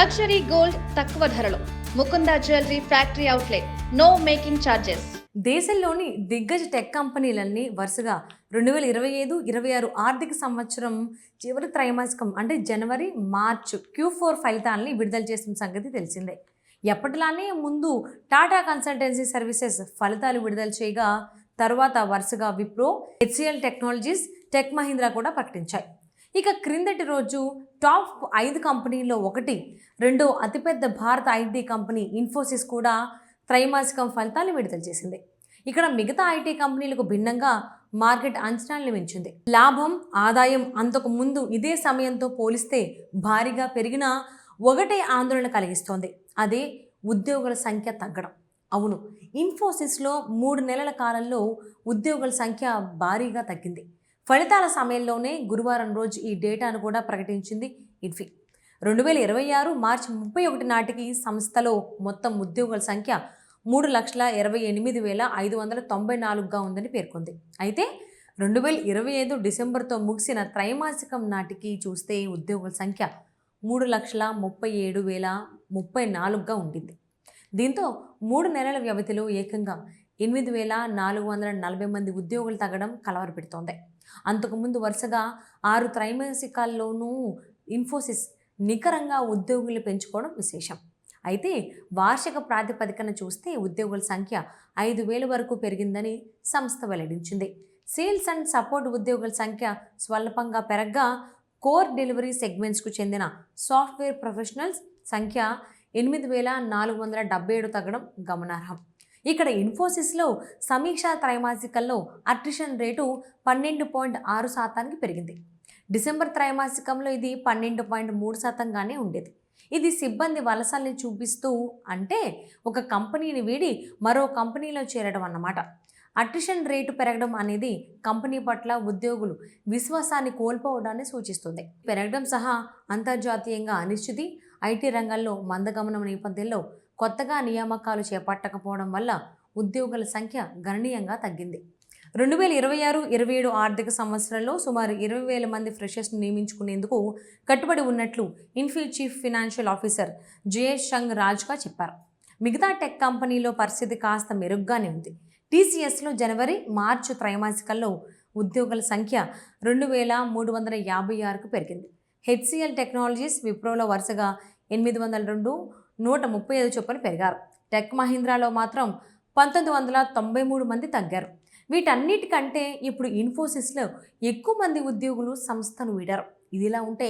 Luxury gold తక్కువ ధరలో Mukunda jewellery factory outlet. No making charges. దేశంలోని దిగ్గజ టెక్ కంపెనీలన్నీ వరుసగా 2025-26 ఆర్థిక సంవత్సరం చివరి త్రైమాసికం అంటే జనవరి మార్చ్ Q4 ఫలితాలని విడుదల చేసిన సంగతి తెలిసిందే. ఎప్పటిలానే ముందు టాటా కన్సల్టెన్సీ సర్వీసెస్ ఫలితాలు విడుదల చేయగా తర్వాత వరుసగా Wipro, HCL technologies, tech Mahindra కూడా ప్రకటించాయి. ఇక క్రిందటి రోజు టాప్ 5 కంపెనీల్లో ఒకటి, రెండో అతిపెద్ద భారత ఐటీ కంపెనీ ఇన్ఫోసిస్ కూడా త్రైమాసికం ఫలితాలు విడుదల చేసింది. ఇక్కడ మిగతా ఐటీ కంపెనీలకు భిన్నంగా మార్కెట్ అంచనాలను మించింది. లాభం, ఆదాయం అంతకు ముందు ఇదే సమయంతో పోలిస్తే భారీగా పెరిగినా ఒకటే ఆందోళన కలిగిస్తోంది. అదే ఉద్యోగుల సంఖ్య తగ్గడం. అవును, ఇన్ఫోసిస్లో 3 నెలల కాలంలో ఉద్యోగుల సంఖ్య భారీగా తగ్గింది. ఫలితాల సమయంలోనే గురువారం రోజు ఈ డేటాను కూడా ప్రకటించింది ఇన్ఫీ. 2026 మార్చి 31 నాటికి సంస్థలో మొత్తం ఉద్యోగుల సంఖ్య 3,28,594గా ఉందని పేర్కొంది. అయితే 2025 డిసెంబర్తో ముగిసిన త్రైమాసికం నాటికి చూస్తే ఉద్యోగుల సంఖ్య 3,37,034గా ఉండింది. దీంతో 3 నెలల వ్యవధిలో ఏకంగా 8,440 మంది ఉద్యోగులు తగ్గడం కలవరపెడుతోంది. అంతకుముందు వరుసగా 6 త్రైమాసికాల్లోనూ ఇన్ఫోసిస్ నికరంగా ఉద్యోగులు పెంచుకోవడం విశేషం. అయితే వార్షిక ప్రాతిపదికన చూస్తే ఉద్యోగుల సంఖ్య 5,000 వరకు పెరిగిందని సంస్థ వెల్లడించింది. సేల్స్ అండ్ సపోర్ట్ ఉద్యోగుల సంఖ్య స్వల్పంగా పెరగ్గా కోర్ డెలివరీ సెగ్మెంట్స్కు చెందిన సాఫ్ట్వేర్ ప్రొఫెషనల్స్ సంఖ్య 8,477 తగ్గడం గమనార్హం. ఇక్కడ ఇన్ఫోసిస్లో సమీక్షా త్రైమాసికంలో అట్రిషన్ రేటు 12.6% పెరిగింది. డిసెంబర్ త్రైమాసికంలో ఇది 12.3%గానే ఉండేది. ఇది సిబ్బంది వలసల్ని చూపిస్తూ, అంటే ఒక కంపెనీని వీడి మరో కంపెనీలో చేరడం అన్నమాట. అట్రిషన్ రేటు పెరగడం అనేది కంపెనీ పట్ల ఉద్యోగులు విశ్వాసాన్ని కోల్పోవడాన్ని సూచిస్తుంది. పెరగడం సహా అంతర్జాతీయంగా అనిశ్చితి, ఐటీ రంగంలో మందగమనం నేపథ్యంలో కొత్తగా నియామకాలు చేపట్టకపోవడం వల్ల ఉద్యోగుల సంఖ్య గణనీయంగా తగ్గింది. 2026-27 ఆర్థిక సంవత్సరంలో సుమారు 20,000 మంది ఫ్రెషర్స్ని నియమించుకునేందుకు కట్టుబడి ఉన్నట్లు Infy chief financial officer Jayesh చంగ్ రాజ్గా చెప్పారు. మిగతా టెక్ కంపెనీలో పరిస్థితి కాస్త మెరుగ్గానే ఉంది. TCSలో జనవరి మార్చి త్రైమాసికంలో ఉద్యోగుల సంఖ్య 2,356కు పెరిగింది. HCL టెక్నాలజీస్, విప్రోలో వరుసగా 802, 135 చొప్పున పెరిగారు. టెక్ మహీంద్రాలో మాత్రం 1,993 మంది తగ్గారు. వీటన్నిటికంటే ఇప్పుడు ఇన్ఫోసిస్లో ఎక్కువ మంది ఉద్యోగులు సంస్థను వీడారు. ఇదిలా ఉంటే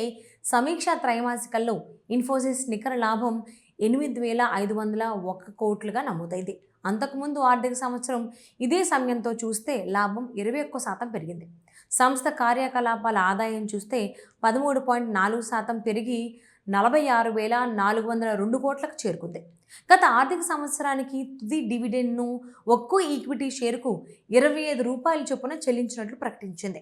సమీక్షా త్రైమాసికంలో ఇన్ఫోసిస్ నికర లాభం 8,501 కోట్లుగా నమోదైంది. అంతకుముందు ఆర్థిక సంవత్సరం ఇదే సమయంతో చూస్తే లాభం 21% పెరిగింది. సంస్థ కార్యకలాపాల ఆదాయం చూస్తే 13.4% పెరిగి 46,402 కోట్లకు చేరుకుంది. గత ఆర్థిక సంవత్సరానికి తుది డివిడెండ్ను ఒక్కో ఈక్విటీ షేరుకు 25 రూపాయల చొప్పున చెల్లించినట్లు ప్రకటించింది.